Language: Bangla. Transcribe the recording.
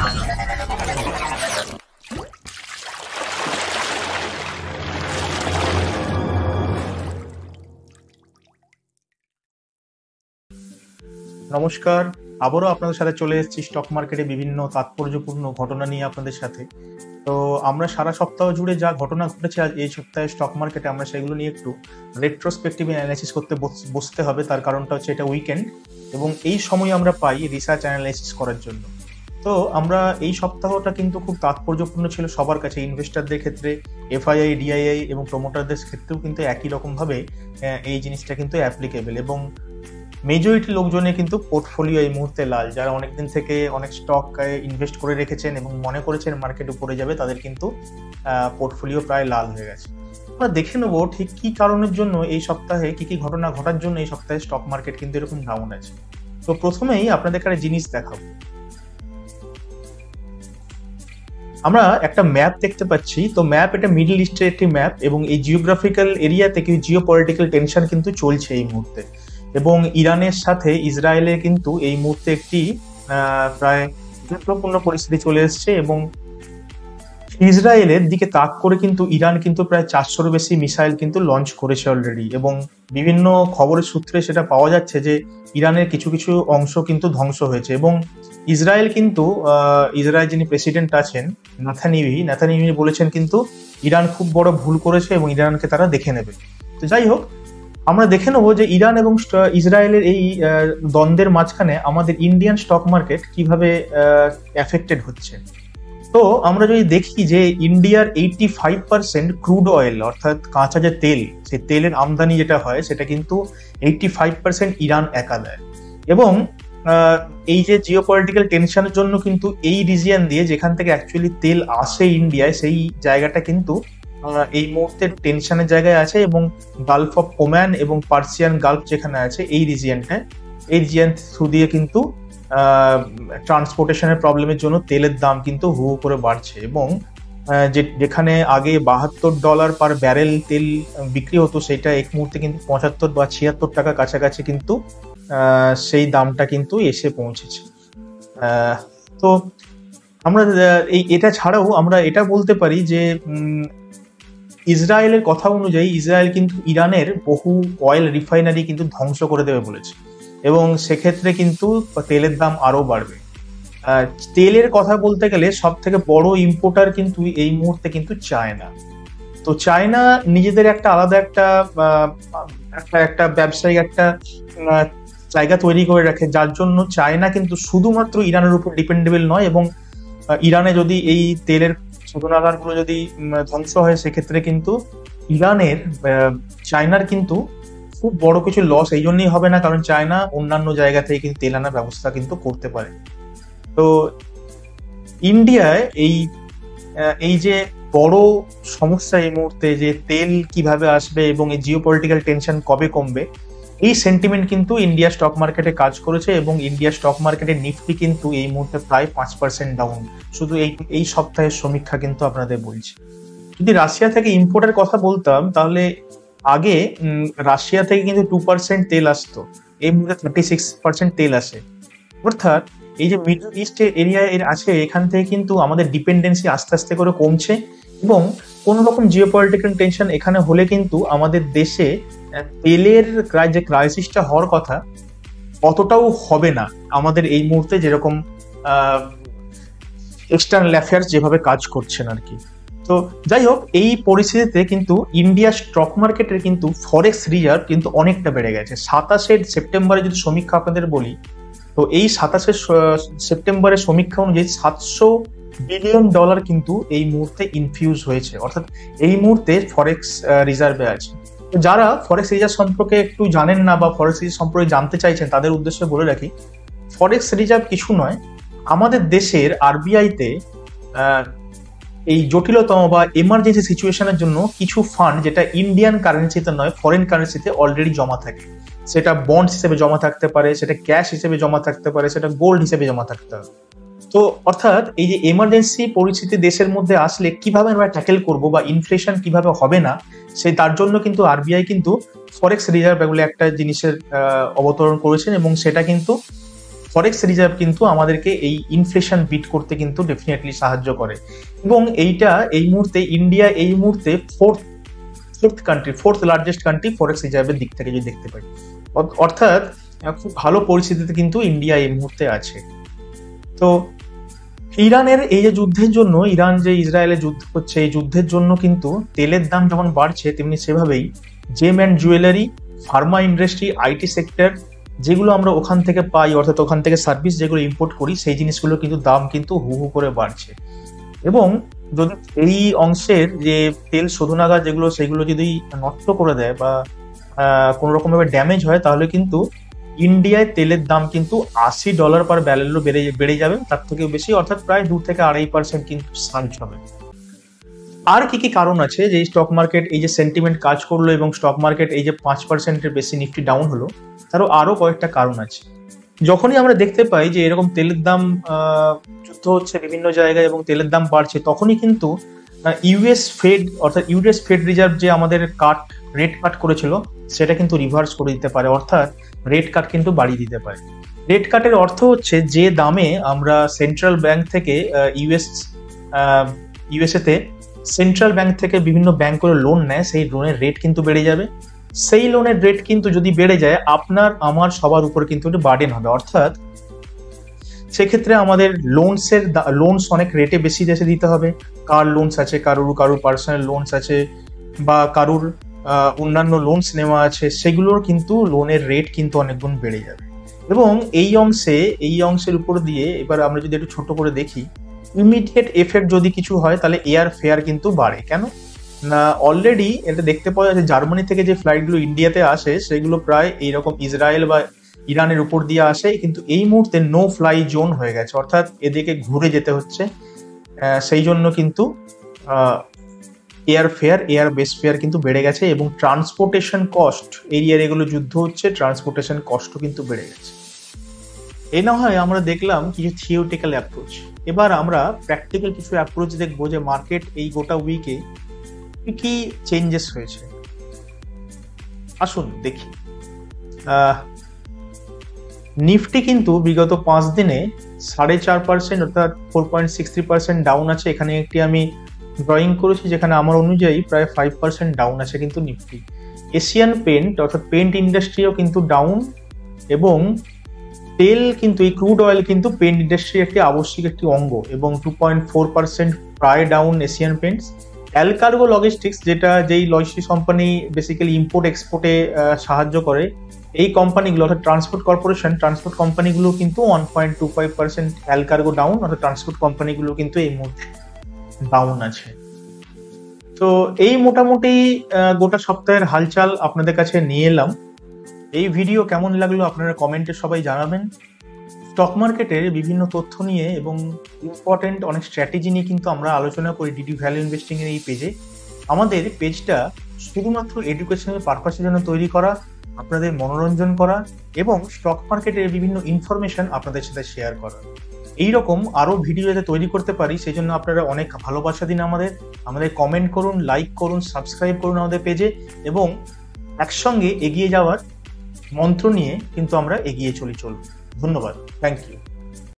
নমস্কার, আবারও আপনাদের সাথে চলে এসেছি স্টক মার্কেটে বিভিন্ন তাৎপর্যপূর্ণ ঘটনা নিয়ে আপনাদের সাথে। তো আমরা সারা সপ্তাহ জুড়ে যা ঘটনা ঘটেছে আজ এই সপ্তাহে স্টক মার্কেটে, আমরা সেগুলো নিয়ে একটু রেট্রোস্পেক্টিভ অ্যানালাইসিস করতে বসতে হবে। তার কারণটা হচ্ছে এটা উইকেন্ড এবং এই সময় আমরা পাই রিসার্চ অ্যানালাইসিস করার জন্য। তো আমরা এই সপ্তাহটা কিন্তু খুব তাৎপর্যপূর্ণ ছিল সবার কাছে, ইনভেস্টারদের ক্ষেত্রে, এফআইআই, ডিআইআই এবং প্রমোটারদের ক্ষেত্রেও কিন্তু একই রকমভাবে এই জিনিসটা কিন্তু অ্যাপ্লিকেবল। এবং মেজরিটি লোকজনের কিন্তু পোর্টফোলিও এই মুহূর্তে লাল। যারা অনেকদিন থেকে অনেক স্টক ইনভেস্ট করে রেখেছেন এবং মনে করেছেন মার্কেট উপরে যাবে, তাদের কিন্তু পোর্টফোলিও প্রায় লাল হয়ে গেছে। আমরা দেখে নেবো ঠিক কি কারণের জন্য এই সপ্তাহে কি কি ঘটনা ঘটার জন্য এই সপ্তাহে স্টক মার্কেট কিন্তু এরকম ডাউন আছে। তো প্রথমেই আপনাদের একটা জিনিস দেখাবো। আমরা একটা ম্যাপ দেখতে পাচ্ছি। তো ম্যাপ, এটা মিডল ইস্টের একটি ম্যাপ এবং এই জিওগ্রাফিক্যাল এরিয়াতে কিন্তু জিও পলিটিক্যাল টেনশন কিন্তু চলছে এই মুহূর্তে। এবং ইরানের সাথে ইসরায়েলের কিন্তু এই মুহূর্তে একটি প্রায় গুরুত্বপূর্ণ পরিস্থিতি চলে এসছে এবং ইসরায়েলের দিকে তাক করে কিন্তু ইরান কিন্তু প্রায় 400-র বেশি মিসাইল কিন্তু লঞ্চ করেছে অলরেডি। এবং বিভিন্ন খবরের সূত্রে সেটা পাওয়া যাচ্ছে যে ইরানের কিছু কিছু অংশ কিন্তু ধ্বংস হয়েছে। এবং ইসরায়েল কিন্তু ইসরায়েল যিনি প্রেসিডেন্ট আছেন নেতানিয়াহু বলেছেন কিন্তু ইরান খুব বড় ভুল করেছে এবং ইরানকে তারা দেখে নেবে। তো যাই হোক, আমরা দেখে নেবো যে ইরান এবং ইসরায়েলের এই দ্বন্দ্বের মাঝখানে আমাদের ইন্ডিয়ান স্টক মার্কেট কিভাবে এফেক্টেড হচ্ছে। তো আমরা যদি দেখি যে ইন্ডিয়ার 85% ক্রুড অয়েল, অর্থাৎ কাঁচা যে তেল, সেই তেলের আমদানি যেটা হয় সেটা কিন্তু 85% ইরান একা দেয়। এবং এই যে জিওপলিটিক্যাল টেনশনের জন্য কিন্তু এই রিজিয়ন দিয়ে যেখান থেকে অ্যাকচুয়ালি তেল আসে ইন্ডিয়ায়, সেই জায়গাটা কিন্তু এই মুহূর্তে টেনশনের জায়গায় আছে। এবং গালফ অফ ওমান এবং পার্সিয়ান গালফ যেখানে আছে, এই রিজিয়ন থ্রু দিয়ে কিন্তু ট্রান্সপোর্টেশনের প্রবলেমের জন্য তেলের দাম কিন্তু হু হু করে বাড়ছে। এবং যেখানে আগে $72 পার ব্যারেল তেল বিক্রি হতো, সেটা এক মুহূর্তে কিন্তু 75 বা 76 টাকা কাছাকাছি কিন্তু সেই দামটা কিন্তু এসে পৌঁছেছে। তো আমরা এটা ছাড়াও আমরা এটা বলতে পারি যে ইসরায়েলের কথা অনুযায়ী ইসরায়েল কিন্তু ইরানের বহু অয়েল রিফাইনারি কিন্তু ধ্বংস করে দেবে বলেছে এবং সেক্ষেত্রে কিন্তু তেলের দাম আরো বাড়বে। তেলের কথা বলতে গেলে সব থেকে বড় ইম্পোর্টার কিন্তু এই মুহূর্তে কিন্তু চায়না। তো চায়না নিজেদের একটা আলাদা একটা ব্যবসায়িক একটা জায়গা তৈরি করে রাখে, যার জন্য চায়না কিন্তু শুধুমাত্র ইরানের উপর ডিপেন্ডেবল নয়। এবং ইরানে যদি এই তেলের শোধনাগারগুলো যদি ধ্বংস হয়, সেক্ষেত্রে কিন্তু চায়নার কিন্তু খুব বড় কিছু লস এই জন্যই হবে না, কারণ চায়না অন্যান্য জায়গা থেকে কিন্তু তেল আনার ব্যবস্থা কিন্তু করতে পারে। তো ইন্ডিয়ায় এই যে বড় সমস্যা এই মুহূর্তে, যে তেল কিভাবে আসবে এবং এই জিওপলিটিক্যাল টেনশন কবে কমবে, এই সেন্টিমেন্ট কিন্তু ইন্ডিয়া স্টক মার্কেটে কাজ করেছে। এবং ইন্ডিয়া স্টক মার্কেটের নিফটি কিন্তু এই মুহূর্তে প্রায় 5% ডাউন, শুধু এই সপ্তাহের সমীক্ষা কিন্তু আপনাদের বলছি। যদি রাশিয়া থেকে ইম্পোর্টের কথা বলতাম, তাহলে আগে রাশিয়া থেকে কিন্তু 2% তেল আসতো, এই মুহূর্তে 36% তেল আসে। অর্থাৎ এই যে মিডল ইস্ট এরিয়া আছে, এখান থেকে কিন্তু আমাদের ডিপেন্ডেন্সি আস্তে আস্তে করে কমছে। এবং কোন রকম জিওপলিটিক্যাল টেনশন এখানে হলে কিন্তু আমাদের দেশে তেলের যে ক্রাইসিসটা হওয়ার কথা অতটাও হবে না আমাদের এই মুহূর্তে, যেরকম এক্সটার্নাল অ্যাফেয়ার্স যেভাবে কাজ করছেন আর কি। তো যাই হোক, এই পরিস্থিতিতে কিন্তু ইন্ডিয়া স্টক মার্কেটের কিন্তু ফরেক্স রিজার্ভ কিন্তু অনেকটা বেড়ে গেছে। 27 সেপ্টেম্বরে যদি সমীক্ষা আপনাদের বলি, তো এই 27 সেপ্টেম্বরের সমীক্ষা অনুযায়ী $700 বিলিয়ন কিন্তু এই মুহূর্তে ইনফিউজ হয়েছে, অর্থাৎ এই মুহূর্তে ফরেক্স রিজার্ভে আছে। যারা ফরেক্স রিজার্ভ সম্পর্কে একটু জানেন না বা ফরেক্স রিজার্ভ সম্পর্কে জানতে চাইছেন, তাদের উদ্দেশ্যে বলে রাখি, ফরেক্স রিজার্ভ কিছু নয়, আমাদের দেশের আরবিআইতে এই জটিলতম বা এমার্জেন্সি সিচুয়েশনের জন্য কিছু ফান্ড, যেটা ইন্ডিয়ান কারেন্সিতে নয় ফরেন কারেন্সিতে অলরেডি জমা থাকে। সেটা বন্ড হিসেবে জমা থাকতে পারে, সেটা ক্যাশ হিসেবে জমা থাকতে পারে, সেটা গোল্ড হিসেবে জমা থাকতে পারে। তো অর্থাৎ এই যে এমার্জেন্সি পরিস্থিতি দেশের মধ্যে আসলে কিভাবে আমরা ট্যাকেল করবো বা ইনফ্লেশন কিভাবে হবে না, তার জন্য কিন্তু আরবিআই কিন্তু ফরেক্স রিজার্ভ বলে একটা জিনিসের অবতরণ করেছেন। এবং সেটা কিন্তু ফরেক্স রিজার্ভ কিন্তু আমাদেরকে এই ইনফ্লেশন বিট করতে কিন্তু ডেফিনেটলি সাহায্য করে। এবং এইটা এই মুহূর্তে ইন্ডিয়া এই মুহূর্তে ফোর্থ লার্জেস্ট কান্ট্রি ফরেক্স রিজার্ভের দিক থেকে যদি দেখতে পাই, অর্থাৎ খুব ভালো পরিস্থিতিতে কিন্তু ইন্ডিয়া এই মুহূর্তে আছে। তো ইরানের এই যে যুদ্ধের জন্য, ইরান যে ইসরায়েলের যুদ্ধ হচ্ছে, এই যুদ্ধের জন্য কিন্তু তেলের দাম যেমন বাড়ছে, তেমনি সেভাবেই gem and jewellery, pharma industry, IT sector যেগুলো আমরা ওখান থেকে পাই, অর্থাৎ ওখান থেকে সার্ভিস যেগুলো ইম্পোর্ট করি, সেই জিনিসগুলো কিন্তু দাম কিন্তু হু হু করে বাড়ছে। এবং যদি এই অংশের যে তেল শোধনাগার যেগুলো, সেগুলো যদি নষ্ট করে দেয় বা কোনো রকম ভাবে ড্যামেজ হয়, তাহলে কিন্তু ইন্ডিয়ায় তেলের দাম কিন্তু $80 পার ব্যারেলও বেড়ে যাবে, তার থেকেও বেশি, অর্থাৎ প্রায় 2 থেকে 2.5% কিন্তু সার্জ হবে। আর কি কি কারণ আছে যে স্টক মার্কেট এই যে সেন্টিমেন্ট কাজ করলো এবং স্টক মার্কেট এই যে 5%-এর বেশি নিফটি ডাউন হলো, তারও আরো কয়েকটা কারণ আছে। যখনই আমরা দেখতে পাই যে এরকম তেলের দাম যুদ্ধ হচ্ছে বিভিন্ন জায়গায় এবং তেলের দাম বাড়ছে, তখনই কিন্তু ইউএস ফেড রিজার্ভ যে আমাদের রেট কাট করেছিল, সেটা কিন্তু রিভার্স করে দিতে পারে, অর্থাৎ রেট কাট কিন্তু বাড়িয়ে দিতে পারে। রেট কাটের অর্থ হচ্ছে যে দামে আমরা সেন্ট্রাল ব্যাংক থেকে ইউএসএতে সেন্ট্রাল ব্যাংক থেকে বিভিন্ন ব্যাংক করে লোন নেয়, সেই লোনের রেট কিন্তু বেড়ে যাবে। সেই লোনের রেট কিন্তু যদি বেড়ে যায়, আপনার আমার সবার উপর কিন্তু একটা বার্ডেন হবে, অর্থাৎ সেক্ষেত্রে আমাদের লোনস অনেক রেটে বেশি দেশে দিতে হবে। কার লোনস আছে, কারুর পার্সোনাল লোনস আছে, বা কারুর অন্যান্য লোনস নেওয়া আছে, সেগুলোর কিন্তু লোনের রেট কিন্তু অনেক গুণ বেড়ে যাবে। এবং এই অংশের উপর দিয়ে এবার আমরা যদি একটু ছোট করে দেখি, ইমিডিয়েট এফেক্ট যদি কিছু হয়, তাহলে এয়ার ফেয়ার কিন্তু বাড়ে। কেন না, অলরেডি এটা দেখতে পাওয়া যাচ্ছে জার্মানি থেকে যে ফ্লাইটগুলো ইন্ডিয়াতে আসে, সেগুলো প্রায় এইরকম ইসরায়েল বা ইরানের উপর দিয়ে আসে, কিন্তু এই মুহূর্তে নো ফ্লাই জোন হয়ে গেছে, অর্থাৎ এদিকে ঘুরে যেতে হচ্ছে। সেই জন্য কিন্তু এয়ার বেস ফেয়ার কিন্তু বেড়ে গেছে, এবং ট্রান্সপোর্টেশন কস্ট, এরিয়ার এগুলো যুদ্ধ হচ্ছে, ট্রান্সপোর্টেশন কস্টও কিন্তু বেড়ে গেছে। এই না হয় আমরা দেখলাম কিছু থিওরিটিক্যাল অ্যাপ্রোচ, এবার আমরা প্র্যাকটিক্যাল কিছু অ্যাপ্রোচ দেখবো যে মার্কেট এই গোটা উইকে কি চেঞ্জেস হয়েছে। আসুন দেখি। নিফটি কিন্তু বিগত 5 দিনে 4.5% অর্থাৎ 4.63% ডাউন আছে। এখানে একটি আমি ড্রয়িং করেছি, যেখানে আমার অনুযায়ী প্রায় 5% ডাউন আছে কিন্তু নিফটি। এশিয়ান পেন্ট অর্থাৎ পেন্ট ইন্ডাস্ট্রিও কিন্তু ডাউন, এবং তেল কিন্তু এই ক্রুড অয়েল কিন্তু পেন্ট ইন্ডাস্ট্রির একটি আবশ্যিক একটি অঙ্গ, এবং 2.4% প্রায় ডাউন এশিয়ান পেন্টস। অ্যালকার্গো লজিস্টিক্স, যেই লজিস্টিক্স কোম্পানি বেসিক্যালি ইম্পোর্ট এক্সপোর্টে সাহায্য করে, এই কোম্পানিগুলো অর্থাৎ ট্রান্সপোর্ট কোম্পানিগুলো কিন্তু 1.25% অ্যালকার্গো ডাউন, অর্থাৎ ট্রান্সপোর্ট কোম্পানিগুলো কিন্তু এই মুহূর্তে ডাউন আছে। তো এই মোটামুটি গোটা সপ্তাহের হালচাল আপনাদের কাছে নিয়ে এলাম। এই ভিডিও কেমন লাগলো আপনারা কমেন্টে সবাই জানাবেন। স্টক মার্কেটের বিভিন্ন তথ্য নিয়ে এবং ইম্পর্টেন্ট অনেক স্ট্র্যাটেজি নিয়ে কিন্তু আমরা আলোচনা করি ডিডি ভ্যালু ইনভেস্টিং এর এই পেজে। আমাদের পেজটা শুধুমাত্র এডুকেশনাল পারপাসের জন্য তৈরি করা, আপনাদের মনোরঞ্জন করা এবং স্টক মার্কেটের বিভিন্ন ইনফরমেশন আপনাদের সাথে শেয়ার করা। এইরকম আরো ভিডিও যাতে তৈরি করতে পারি, সেই জন্য আপনারা অনেক ভালোবাসা দিন আমাদের কমেন্ট করুন, লাইক করুন, সাবস্ক্রাইব করুন আমাদের পেজে, এবং একসঙ্গে এগিয়ে যাওয়ার মন্ত্র নিয়ে কিন্তু আমরা এগিয়ে চলব। ধন্যবাদ, থ্যাংক ইউ।